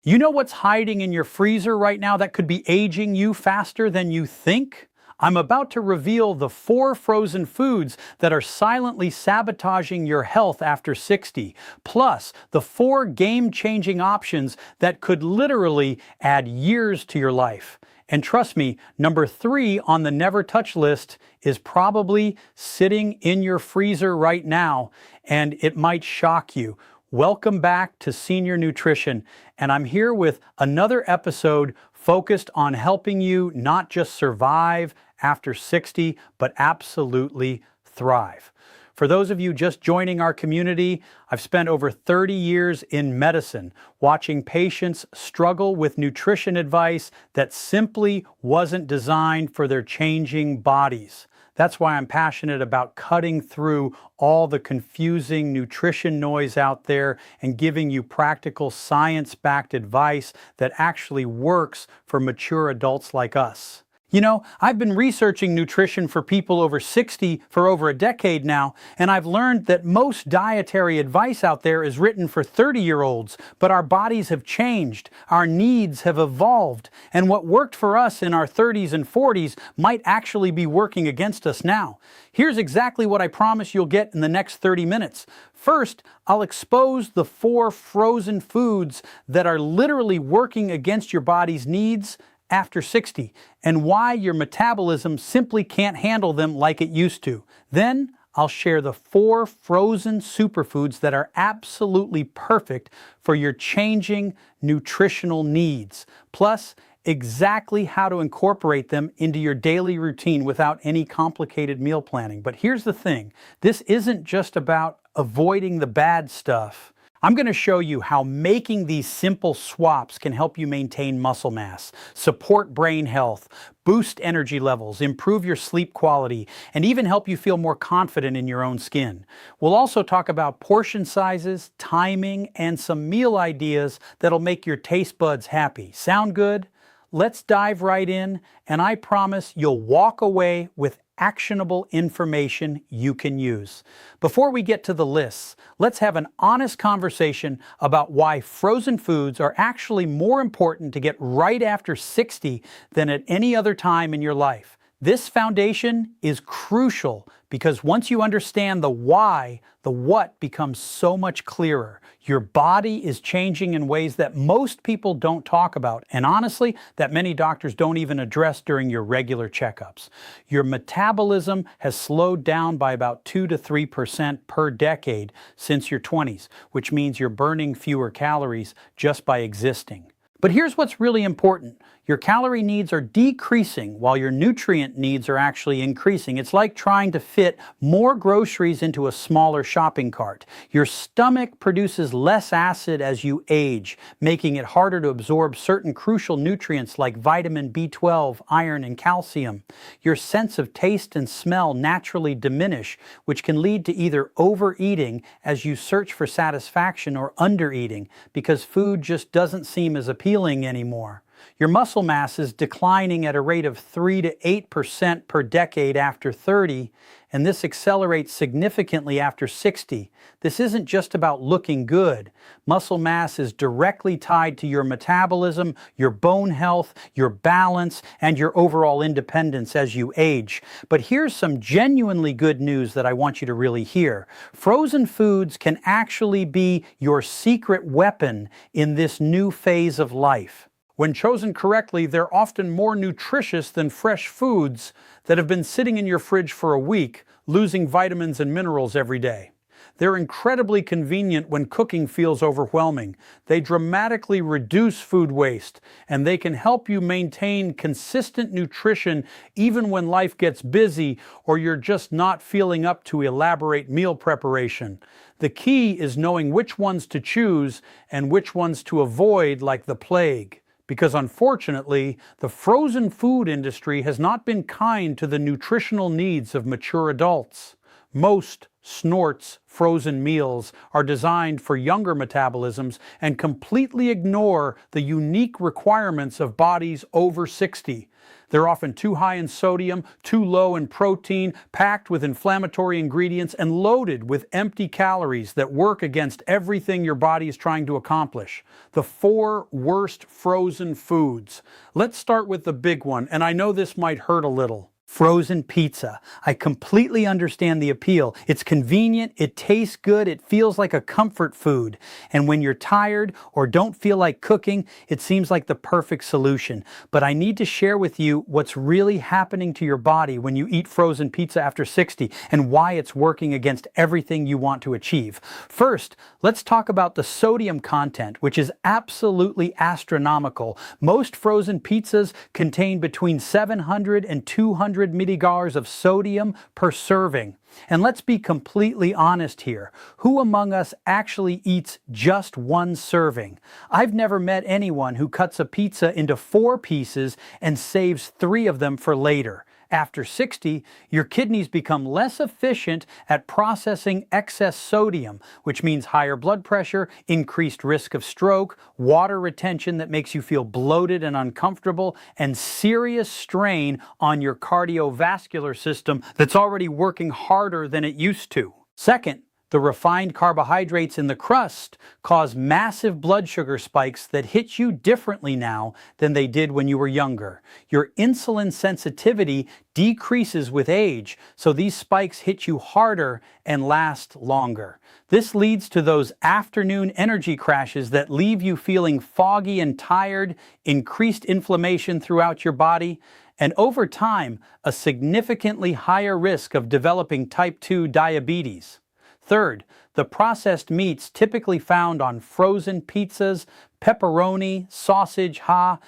You know what's hiding in your freezer right now that could be aging you faster than you think? I'm about to reveal the 4 frozen foods that are silently sabotaging your health after 60, plus the 4 game-changing options that could literally add years to your life. And trust me, number 3 on the never touch list is probably sitting in your freezer right now, and it might shock you. Welcome back to Senior Nutrition, and I'm here with another episode focused on helping you not just survive after 60, but absolutely thrive. For those of you just joining our community, I've spent over 30 years in medicine, watching patients struggle with nutrition advice that simply wasn't designed for their changing bodies. That's why I'm passionate about cutting through all the confusing nutrition noise out there and giving you practical science-backed advice that actually works for mature adults like us. You know, I've been researching nutrition for people over 60 for over a decade now, and I've learned that most dietary advice out there is written for 30-year-olds, but our bodies have changed, our needs have evolved, and what worked for us in our 30s and 40s might actually be working against us now. Here's exactly what I promise you'll get in the next 30 minutes. First, I'll expose the 4 frozen foods that are literally working against your body's needs after 60, and why your metabolism simply can't handle them like it used to. Then I'll share the 4 frozen superfoods that are absolutely perfect for your changing nutritional needs, plus exactly how to incorporate them into your daily routine without any complicated meal planning. But here's the thing, this isn't just about avoiding the bad stuff. I'm going to show you how making these simple swaps can help you maintain muscle mass, support brain health, boost energy levels, improve your sleep quality, and even help you feel more confident in your own skin. We'll also talk about portion sizes, timing, and some meal ideas that'll make your taste buds happy. Sound good? Let's dive right in, and I promise you'll walk away with actionable information you can use. Before we get to the lists, let's have an honest conversation about why frozen foods are actually more important to get right after 60 than at any other time in your life. This foundation is crucial because once you understand the why, the what becomes so much clearer. Your body is changing in ways that most people don't talk about, and honestly, that many doctors don't even address during your regular checkups. Your metabolism has slowed down by about 2 to 3% per decade since your 20s, which means you're burning fewer calories just by existing. But here's what's really important. Your calorie needs are decreasing while your nutrient needs are actually increasing. It's like trying to fit more groceries into a smaller shopping cart. Your stomach produces less acid as you age, making it harder to absorb certain crucial nutrients like vitamin B12, iron, and calcium. Your sense of taste and smell naturally diminish, which can lead to either overeating as you search for satisfaction or undereating because food just doesn't seem as appealing anymore. Your muscle mass is declining at a rate of 3 to 8% per decade after 30, and this accelerates significantly after 60. This isn't just about looking good. Muscle mass is directly tied to your metabolism, your bone health, your balance, and your overall independence as you age. But here's some genuinely good news that I want you to really hear. Frozen foods can actually be your secret weapon in this new phase of life. When chosen correctly, they're often more nutritious than fresh foods that have been sitting in your fridge for a week, losing vitamins and minerals every day. They're incredibly convenient when cooking feels overwhelming. They dramatically reduce food waste, and they can help you maintain consistent nutrition even when life gets busy or you're just not feeling up to elaborate meal preparation. The key is knowing which ones to choose and which ones to avoid like the plague. Because unfortunately, the frozen food industry has not been kind to the nutritional needs of mature adults. Most Snort's frozen meals are designed for younger metabolisms and completely ignore the unique requirements of bodies over 60. They're often too high in sodium, too low in protein, packed with inflammatory ingredients, and loaded with empty calories that work against everything your body is trying to accomplish. The 4 worst frozen foods. Let's start with the big one, and I know this might hurt a little. Frozen pizza. I completely understand the appeal. It's convenient, it tastes good, it feels like a comfort food. And when you're tired or don't feel like cooking, it seems like the perfect solution. But I need to share with you what's really happening to your body when you eat frozen pizza after 60 and why it's working against everything you want to achieve. First, let's talk about the sodium content, which is absolutely astronomical. Most frozen pizzas contain between 700 and 200 milligars of sodium per serving. And let's be completely honest here. Who among us actually eats just one serving? I've never met anyone who cuts a pizza into 4 pieces and saves 3 of them for later. After 60, your kidneys become less efficient at processing excess sodium, which means higher blood pressure, increased risk of stroke, water retention that makes you feel bloated and uncomfortable, and serious strain on your cardiovascular system that's already working harder than it used to. Second, the refined carbohydrates in the crust cause massive blood sugar spikes that hit you differently now than they did when you were younger. Your insulin sensitivity decreases with age, so these spikes hit you harder and last longer. This leads to those afternoon energy crashes that leave you feeling foggy and tired, increased inflammation throughout your body, and over time, a significantly higher risk of developing type 2 diabetes. Third, the processed meats typically found on frozen pizzas, pepperoni, sausage, are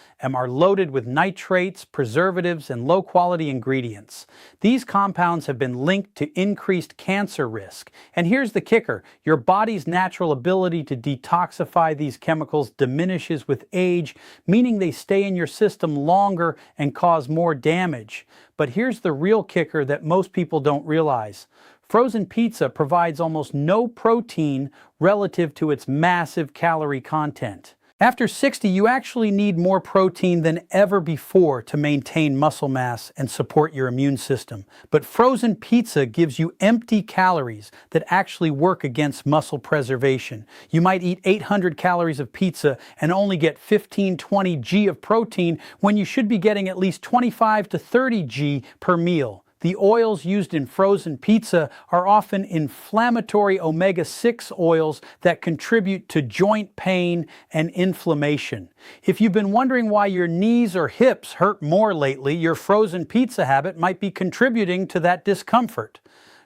loaded with nitrates, preservatives, and low-quality ingredients. These compounds have been linked to increased cancer risk. And here's the kicker. Your body's natural ability to detoxify these chemicals diminishes with age, meaning they stay in your system longer and cause more damage. But here's the real kicker that most people don't realize. Frozen pizza provides almost no protein relative to its massive calorie content. After 60, you actually need more protein than ever before to maintain muscle mass and support your immune system. But frozen pizza gives you empty calories that actually work against muscle preservation. You might eat 800 calories of pizza and only get 15-20 G of protein when you should be getting at least 25 to 30 G per meal. The oils used in frozen pizza are often inflammatory omega-6 oils that contribute to joint pain and inflammation. If you've been wondering why your knees or hips hurt more lately, your frozen pizza habit might be contributing to that discomfort.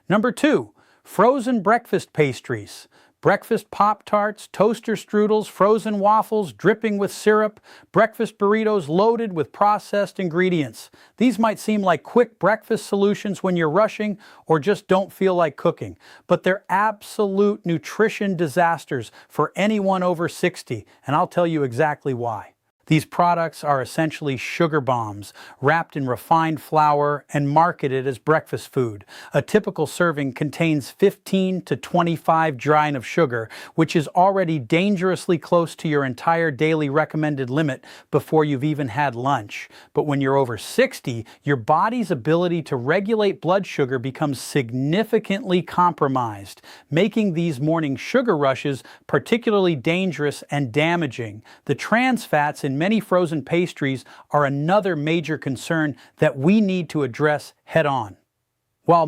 Number 2, frozen breakfast pastries. Breakfast Pop-Tarts, toaster strudels, frozen waffles dripping with syrup, breakfast burritos loaded with processed ingredients. These might seem like quick breakfast solutions when you're rushing or just don't feel like cooking, but they're absolute nutrition disasters for anyone over 60, and I'll tell you exactly why. These products are essentially sugar bombs, wrapped in refined flour and marketed as breakfast food. A typical serving contains 15 to 25 grams of sugar, which is already dangerously close to your entire daily recommended limit before you've even had lunch. But when you're over 60, your body's ability to regulate blood sugar becomes significantly compromised, making these morning sugar rushes particularly dangerous and damaging. The trans fats in many frozen pastries are another major concern that we need to address head-on. While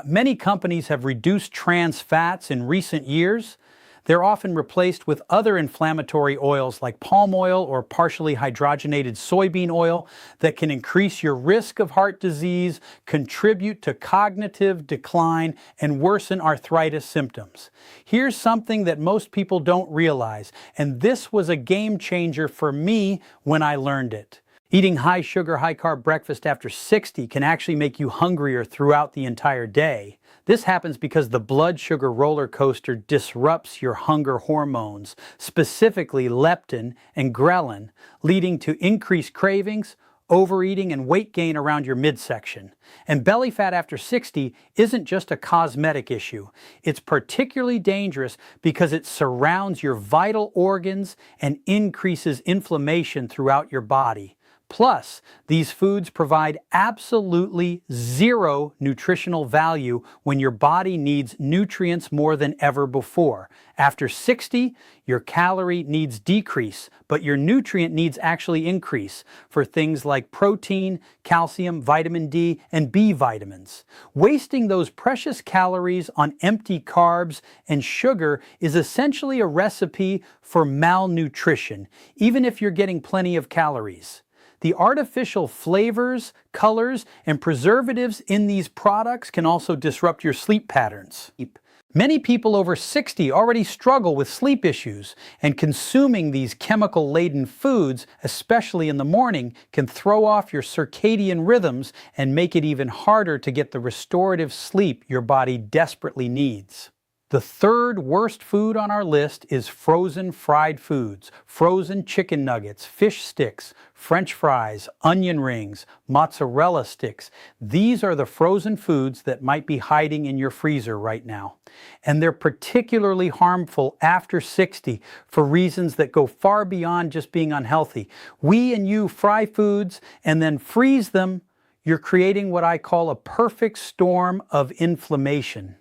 many companies have reduced trans fats in recent years, they're often replaced with other inflammatory oils like palm oil or partially hydrogenated soybean oil that can increase your risk of heart disease, contribute to cognitive decline, and worsen arthritis symptoms. Here's something that most people don't realize, and this was a game changer for me when I learned it. Eating high sugar, high carb breakfast after 60 can actually make you hungrier throughout the entire day. This happens because the blood sugar roller coaster disrupts your hunger hormones, specifically leptin and ghrelin, leading to increased cravings, overeating, and weight gain around your midsection. And belly fat after 60 isn't just a cosmetic issue. It's particularly dangerous because it surrounds your vital organs and increases inflammation throughout your body. Plus, these foods provide absolutely zero nutritional value when your body needs nutrients more than ever before. After 60, your calorie needs decrease, but your nutrient needs actually increase for things like protein, calcium, vitamin D, and B vitamins. Wasting those precious calories on empty carbs and sugar is essentially a recipe for malnutrition, even if you're getting plenty of calories. The artificial flavors, colors, and preservatives in these products can also disrupt your sleep patterns. Many people over 60 already struggle with sleep issues, and consuming these chemical-laden foods, especially in the morning, can throw off your circadian rhythms and make it even harder to get the restorative sleep your body desperately needs. The third worst food on our list is frozen fried foods, frozen chicken nuggets, fish sticks, French fries, onion rings, mozzarella sticks. These are the frozen foods that might be hiding in your freezer right now. And they're particularly harmful after 60 for reasons that go far beyond just being unhealthy. We and you fry foods and then freeze them. You're creating what I call a perfect storm of inflammation.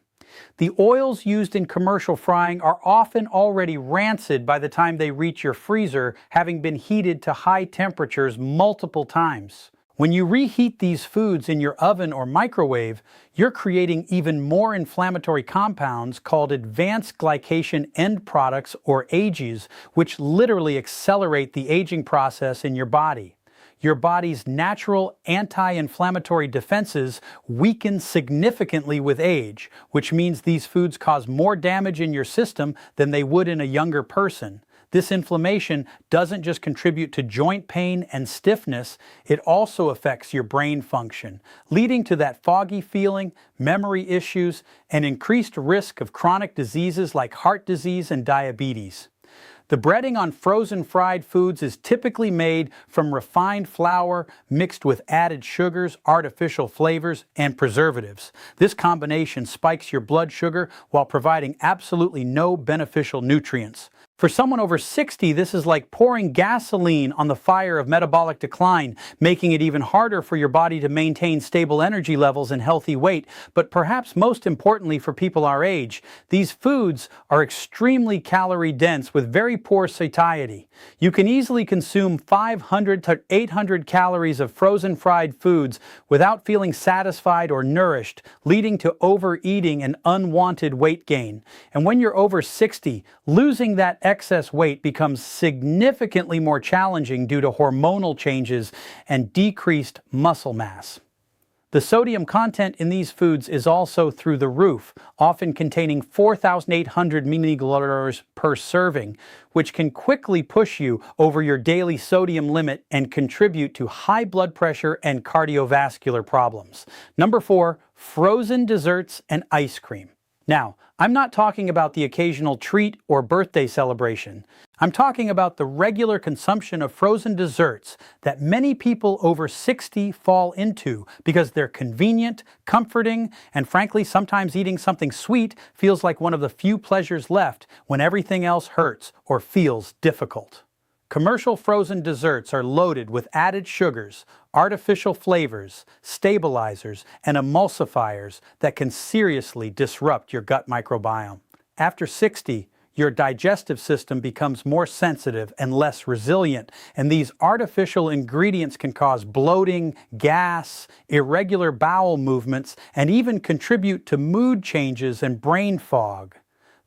The oils used in commercial frying are often already rancid by the time they reach your freezer, having been heated to high temperatures multiple times. When you reheat these foods in your oven or microwave, you're creating even more inflammatory compounds called advanced glycation end products, or AGEs, which literally accelerate the aging process in your body. Your body's natural anti-inflammatory defenses weaken significantly with age, which means these foods cause more damage in your system than they would in a younger person. This inflammation doesn't just contribute to joint pain and stiffness, it also affects your brain function, leading to that foggy feeling, memory issues, and increased risk of chronic diseases like heart disease and diabetes. The breading on frozen fried foods is typically made from refined flour mixed with added sugars, artificial flavors, and preservatives. This combination spikes your blood sugar while providing absolutely no beneficial nutrients. For someone over 60, this is like pouring gasoline on the fire of metabolic decline, making it even harder for your body to maintain stable energy levels and healthy weight. But perhaps most importantly for people our age, these foods are extremely calorie dense with very poor satiety. You can easily consume 500 to 800 calories of frozen fried foods without feeling satisfied or nourished, leading to overeating and unwanted weight gain. And when you're over 60, losing that excess weight becomes significantly more challenging due to hormonal changes and decreased muscle mass. The sodium content in these foods is also through the roof, often containing 4,800 milligallons per serving, which can quickly push you over your daily sodium limit and contribute to high blood pressure and cardiovascular problems. Number 4, frozen desserts and ice cream. Now, I'm not talking about the occasional treat or birthday celebration. I'm talking about the regular consumption of frozen desserts that many people over 60 fall into because they're convenient, comforting, and frankly, sometimes eating something sweet feels like one of the few pleasures left when everything else hurts or feels difficult. Commercial frozen desserts are loaded with added sugars, artificial flavors, stabilizers, and emulsifiers that can seriously disrupt your gut microbiome. After 60, your digestive system becomes more sensitive and less resilient, and these artificial ingredients can cause bloating, gas, irregular bowel movements, and even contribute to mood changes and brain fog.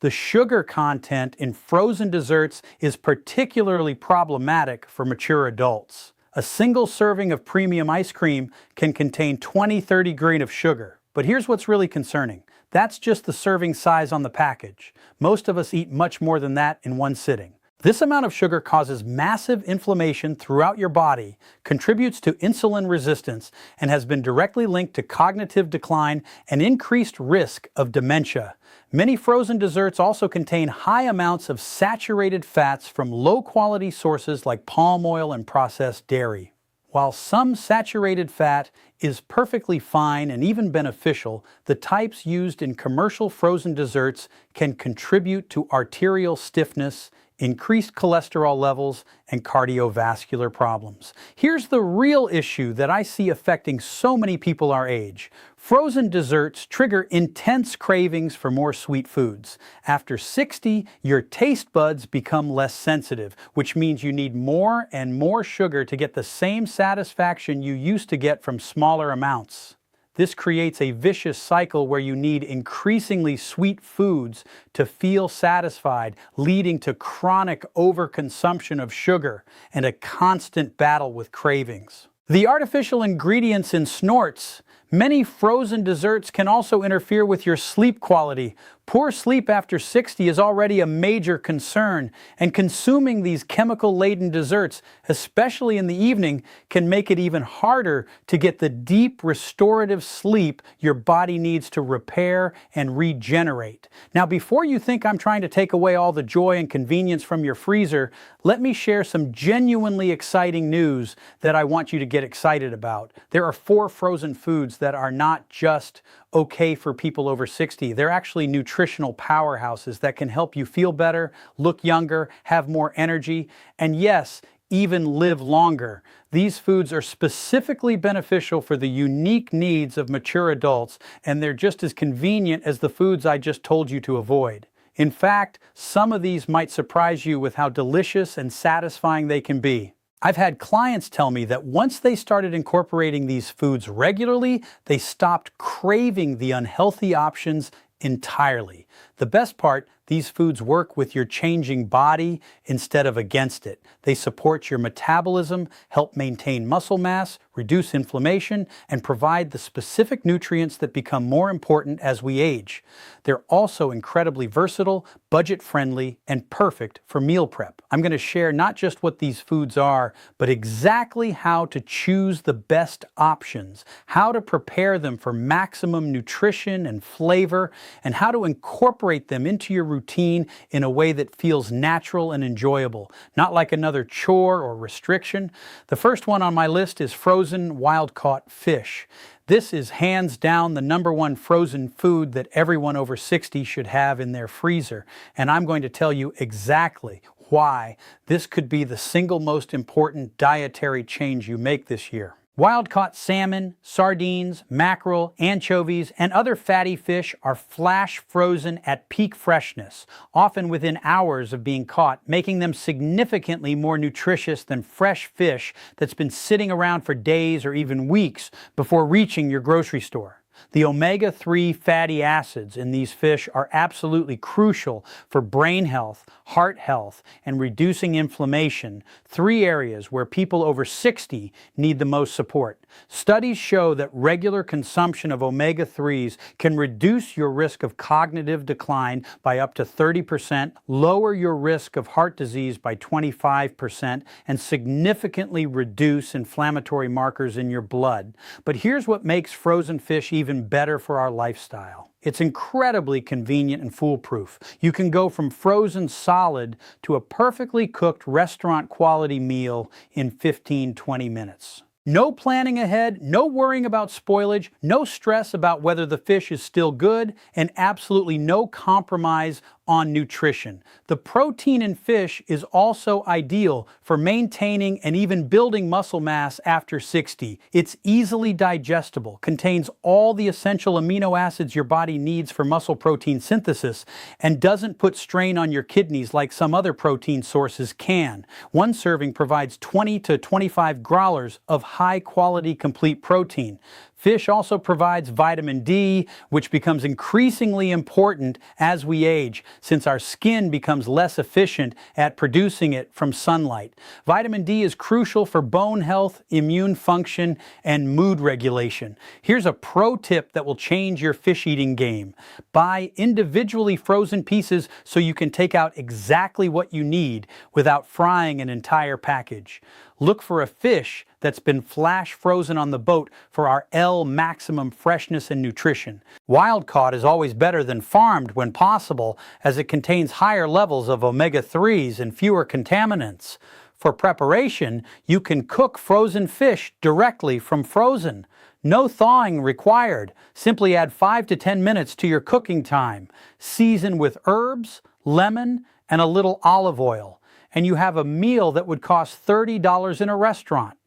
The sugar content in frozen desserts is particularly problematic for mature adults. A single serving of premium ice cream can contain 20-30 grams of sugar. But here's what's really concerning. That's just the serving size on the package. Most of us eat much more than that in one sitting. This amount of sugar causes massive inflammation throughout your body, contributes to insulin resistance, and has been directly linked to cognitive decline and increased risk of dementia. Many frozen desserts also contain high amounts of saturated fats from low-quality sources like palm oil and processed dairy. While some saturated fat is perfectly fine and even beneficial, the types used in commercial frozen desserts can contribute to arterial stiffness, increased cholesterol levels, and cardiovascular problems. Here's the real issue that I see affecting so many people our age. Frozen desserts trigger intense cravings for more sweet foods. After 60, your taste buds become less sensitive, which means you need more and more sugar to get the same satisfaction you used to get from smaller amounts. This creates a vicious cycle where you need increasingly sweet foods to feel satisfied, leading to chronic overconsumption of sugar and a constant battle with cravings. The artificial ingredients in snorts. Many frozen desserts can also interfere with your sleep quality. Poor sleep after 60 is already a major concern, and consuming these chemical-laden desserts, especially in the evening, can make it even harder to get the deep restorative sleep your body needs to repair and regenerate. Now, before you think I'm trying to take away all the joy and convenience from your freezer, let me share some genuinely exciting news that I want you to get excited about. There are 4 frozen foods that are not just okay for people over 60. They're actually nutritional powerhouses that can help you feel better, look younger, have more energy, and yes, even live longer. These foods are specifically beneficial for the unique needs of mature adults, and they're just as convenient as the foods I just told you to avoid. In fact, some of these might surprise you with how delicious and satisfying they can be. I've had clients tell me that once they started incorporating these foods regularly, they stopped craving the unhealthy options entirely. The best part, these foods work with your changing body instead of against it. They support your metabolism, help maintain muscle mass, reduce inflammation, and provide the specific nutrients that become more important as we age. They're also incredibly versatile, budget-friendly, and perfect for meal prep. I'm going to share not just what these foods are, but exactly how to choose the best options, how to prepare them for maximum nutrition and flavor, and how to incorporate them into your routine in a way that feels natural and enjoyable, not like another chore or restriction. The first one on my list is frozen wild-caught fish. This is hands down the #1 frozen food that everyone over 60 should have in their freezer, and I'm going to tell you exactly why this could be the single most important dietary change you make this year. Wild-caught salmon, sardines, mackerel, anchovies, and other fatty fish are flash frozen at peak freshness, often within hours of being caught, making them significantly more nutritious than fresh fish that's been sitting around for days or even weeks before reaching your grocery store. The omega-3 fatty acids in these fish are absolutely crucial for brain health, heart health, and reducing inflammation, 3 areas where people over 60 need the most support. Studies show that regular consumption of omega-3s can reduce your risk of cognitive decline by up to 30%, lower your risk of heart disease by 25%, and significantly reduce inflammatory markers in your blood. But here's what makes frozen fish even better for our lifestyle. It's incredibly convenient and foolproof. You can go from frozen solid to a perfectly cooked restaurant-quality meal in 15-20 minutes. No planning ahead, no worrying about spoilage, no stress about whether the fish is still good, and absolutely no compromise on nutrition. The protein in fish is also ideal for maintaining and even building muscle mass after 60. It's easily digestible, contains all the essential amino acids your body needs for muscle protein synthesis, and doesn't put strain on your kidneys like some other protein sources can. One serving provides 20 to 25 growlers of high-quality complete protein. Fish also provides vitamin D, which becomes increasingly important as we age, since our skin becomes less efficient at producing it from sunlight. Vitamin D is crucial for bone health, immune function, and mood regulation. Here's a pro tip that will change your fish eating game. Buy individually frozen pieces so you can take out exactly what you need without frying an entire package. Look for a fish that's been flash frozen on the boat for our maximum freshness and nutrition. Wild caught is always better than farmed when possible, as it contains higher levels of omega-3s and fewer contaminants. For preparation, you can cook frozen fish directly from frozen. No thawing required. Simply add 5 to 10 minutes to your cooking time. Season with herbs, lemon, and a little olive oil. And you have a meal that would cost $30 in a restaurant.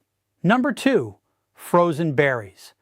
Number 2, frozen berries.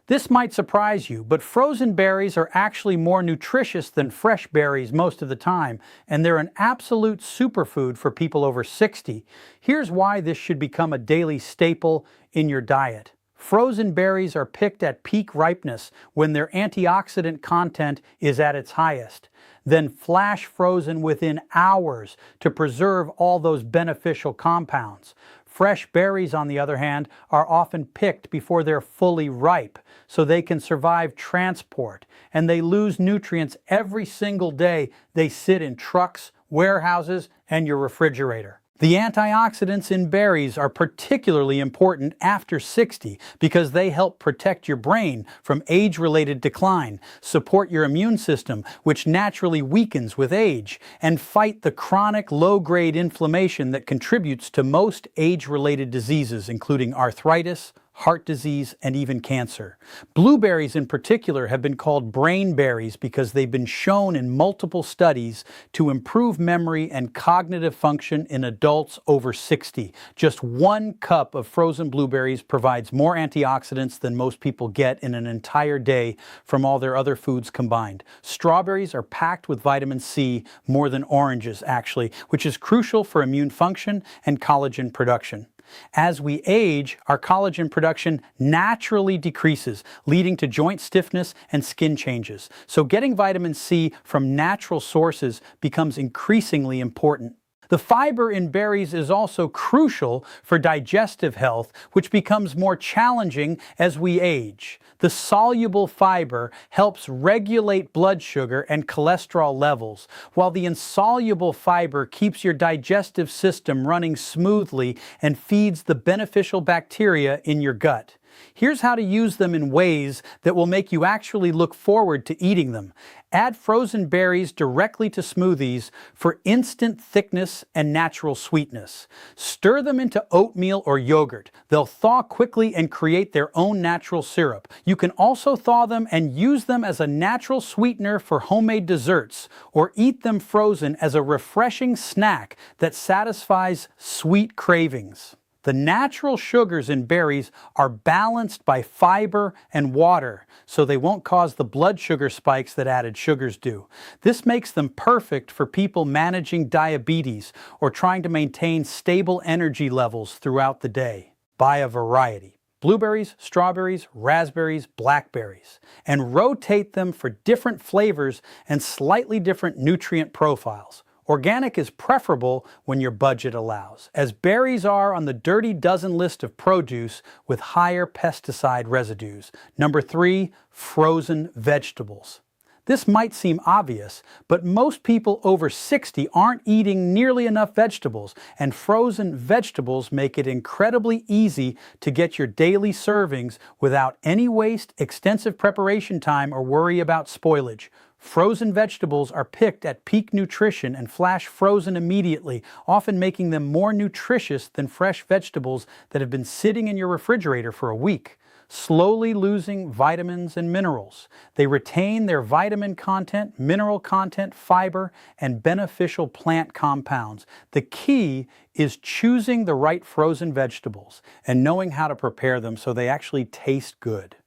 This might surprise you, but frozen berries are actually more nutritious than fresh berries most of the time, and they're an absolute superfood for people over 60. Here's why this should become a daily staple in your diet. Frozen berries are picked at peak ripeness when their antioxidant content is at its highest, then flash frozen within hours to preserve all those beneficial compounds. Fresh berries, on the other hand, are often picked before they're fully ripe, so they can survive transport, and they lose nutrients every single day they sit in trucks, warehouses, and your refrigerator. The antioxidants in berries are particularly important after 60 because they help protect your brain from age-related decline, support your immune system, which naturally weakens with age, and fight the chronic low-grade inflammation that contributes to most age-related diseases, including arthritis, heart disease, and even cancer. Blueberries in particular have been called brain berries because they've been shown in multiple studies to improve memory and cognitive function in adults over 60. Just 1 cup of frozen blueberries provides more antioxidants than most people get in an entire day from all their other foods combined. Strawberries are packed with vitamin C, more than oranges actually, which is crucial for immune function and collagen production. As we age, our collagen production naturally decreases, leading to joint stiffness and skin changes. So getting vitamin C from natural sources becomes increasingly important. The fiber in berries is also crucial for digestive health, which becomes more challenging as we age. The soluble fiber helps regulate blood sugar and cholesterol levels, while the insoluble fiber keeps your digestive system running smoothly and feeds the beneficial bacteria in your gut. Here's how to use them in ways that will make you actually look forward to eating them. Add frozen berries directly to smoothies for instant thickness and natural sweetness. Stir them into oatmeal or yogurt. They'll thaw quickly and create their own natural syrup. You can also thaw them and use them as a natural sweetener for homemade desserts, or eat them frozen as a refreshing snack that satisfies sweet cravings. The natural sugars in berries are balanced by fiber and water, so they won't cause the blood sugar spikes that added sugars do. This makes them perfect for people managing diabetes or trying to maintain stable energy levels throughout the day. Buy a variety: blueberries, strawberries, raspberries, blackberries, and rotate them for different flavors and slightly different nutrient profiles. Organic is preferable when your budget allows, as berries are on the dirty dozen list of produce with higher pesticide residues. Number 3, frozen vegetables. This might seem obvious, but most people over 60 aren't eating nearly enough vegetables, and frozen vegetables make it incredibly easy to get your daily servings without any waste, extensive preparation time, or worry about spoilage. Frozen vegetables are picked at peak nutrition and flash frozen immediately, often making them more nutritious than fresh vegetables that have been sitting in your refrigerator for a week, slowly losing vitamins and minerals. They retain their vitamin content, mineral content, fiber, and beneficial plant compounds. The key is choosing the right frozen vegetables and knowing how to prepare them so they actually taste good.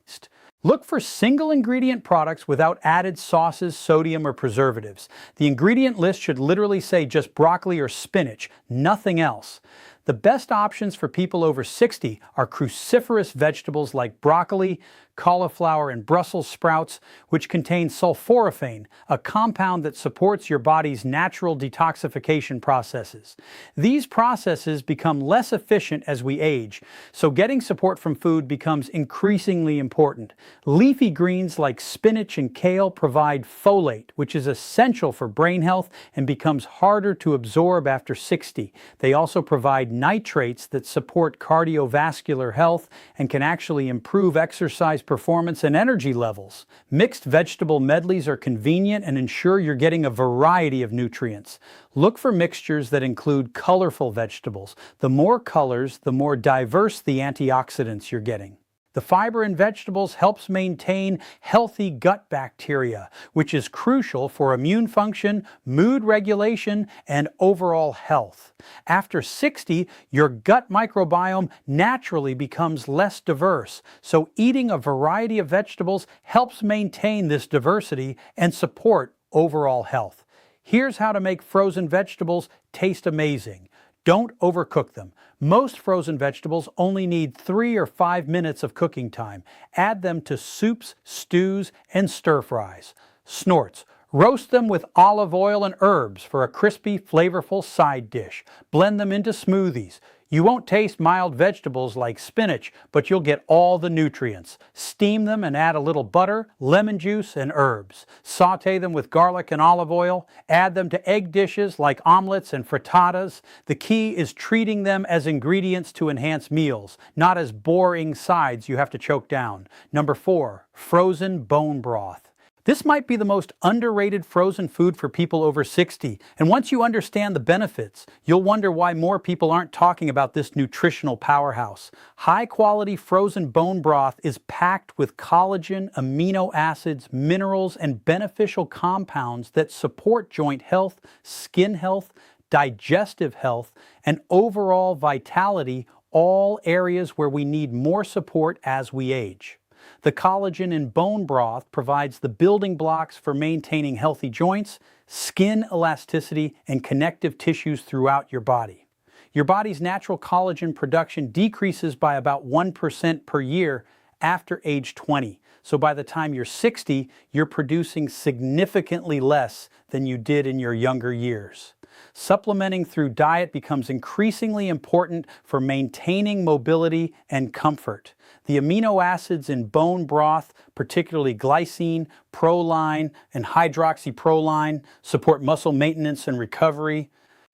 Look for single ingredient products without added sauces, sodium, or preservatives. The ingredient list should literally say just broccoli or spinach, nothing else. The best options for people over 60 are cruciferous vegetables like broccoli, cauliflower, and Brussels sprouts, which contain sulforaphane, a compound that supports your body's natural detoxification processes. These processes become less efficient as we age, so getting support from food becomes increasingly important. Leafy greens like spinach and kale provide folate, which is essential for brain health and becomes harder to absorb after 60. They also provide nitrates that support cardiovascular health and can actually improve exercise performance and energy levels. Mixed vegetable medleys are convenient and ensure you're getting a variety of nutrients. Look for mixtures that include colorful vegetables. The more colors, the more diverse the antioxidants you're getting. The fiber in vegetables helps maintain healthy gut bacteria, which is crucial for immune function, mood regulation, and overall health. After 60, your gut microbiome naturally becomes less diverse, so eating a variety of vegetables helps maintain this diversity and support overall health. Here's how to make frozen vegetables taste amazing. Don't overcook them. Most frozen vegetables only need 3 or 5 minutes of cooking time. Add them to soups, stews, and stir-fries. Snorts. Roast them with olive oil and herbs for a crispy, flavorful side dish. Blend them into smoothies. You won't taste mild vegetables like spinach, but you'll get all the nutrients. Steam them and add a little butter, lemon juice, and herbs. Sauté them with garlic and olive oil. Add them to egg dishes like omelets and frittatas. The key is treating them as ingredients to enhance meals, not as boring sides you have to choke down. Number 4, frozen bone broth. This might be the most underrated frozen food for people over 60, and once you understand the benefits, you'll wonder why more people aren't talking about this nutritional powerhouse. High-quality frozen bone broth is packed with collagen, amino acids, minerals, and beneficial compounds that support joint health, skin health, digestive health, and overall vitality, all areas where we need more support as we age. The collagen in bone broth provides the building blocks for maintaining healthy joints, skin elasticity, and connective tissues throughout your body. Your body's natural collagen production decreases by about 1% per year after age 20. So by the time you're 60, you're producing significantly less than you did in your younger years. Supplementing through diet becomes increasingly important for maintaining mobility and comfort. The amino acids in bone broth, particularly glycine, proline, and hydroxyproline, support muscle maintenance and recovery.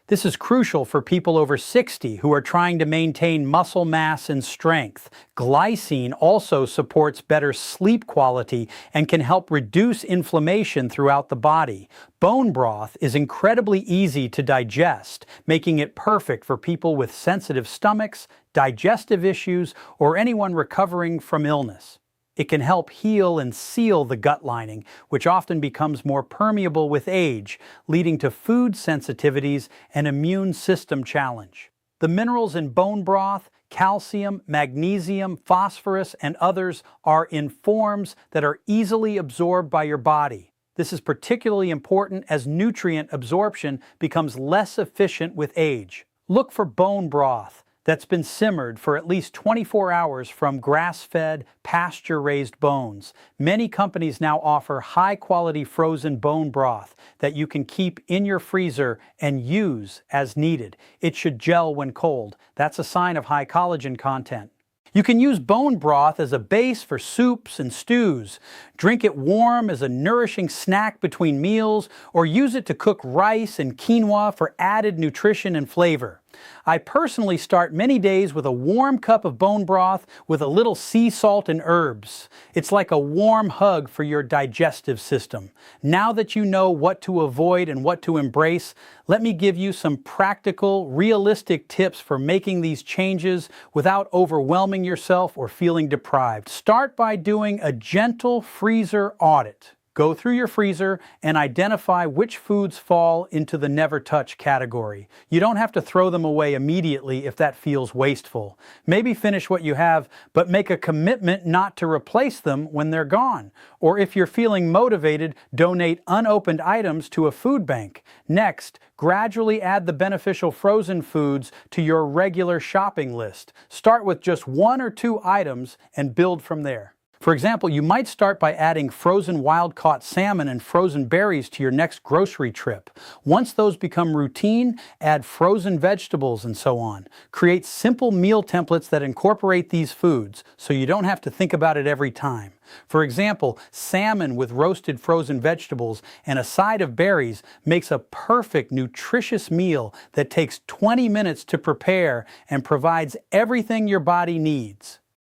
This is crucial for people over 60 who are trying to maintain muscle mass and strength. Glycine also supports better sleep quality and can help reduce inflammation throughout the body. Bone broth is incredibly easy to digest, making it perfect for people with sensitive stomachs, digestive issues, or anyone recovering from illness. It can help heal and seal the gut lining, which often becomes more permeable with age, leading to food sensitivities and immune system challenge. The minerals in bone broth, calcium, magnesium, phosphorus, and others are in forms that are easily absorbed by your body. This is particularly important as nutrient absorption becomes less efficient with age. Look for bone broth that's been simmered for at least 24 hours from grass-fed, pasture-raised bones. Many companies now offer high-quality frozen bone broth that you can keep in your freezer and use as needed. It should gel when cold. That's a sign of high collagen content. You can use bone broth as a base for soups and stews. Drink it warm as a nourishing snack between meals, or use it to cook rice and quinoa for added nutrition and flavor. I personally start many days with a warm cup of bone broth with a little sea salt and herbs. It's like a warm hug for your digestive system. Now that you know what to avoid and what to embrace, let me give you some practical, realistic tips for making these changes without overwhelming yourself or feeling deprived. Start by doing a gentle freezer audit. Go through your freezer and identify which foods fall into the never touch category. You don't have to throw them away immediately if that feels wasteful. Maybe finish what you have, but make a commitment not to replace them when they're gone. Or if you're feeling motivated, donate unopened items to a food bank. Next, gradually add the beneficial frozen foods to your regular shopping list. Start with just 1 or 2 items and build from there. For example, you might start by adding frozen wild-caught salmon and frozen berries to your next grocery trip. Once those become routine, add frozen vegetables and so on. Create simple meal templates that incorporate these foods, so you don't have to think about it every time. For example, salmon with roasted frozen vegetables and a side of berries makes a perfect nutritious meal that takes 20 minutes to prepare and provides everything your body needs.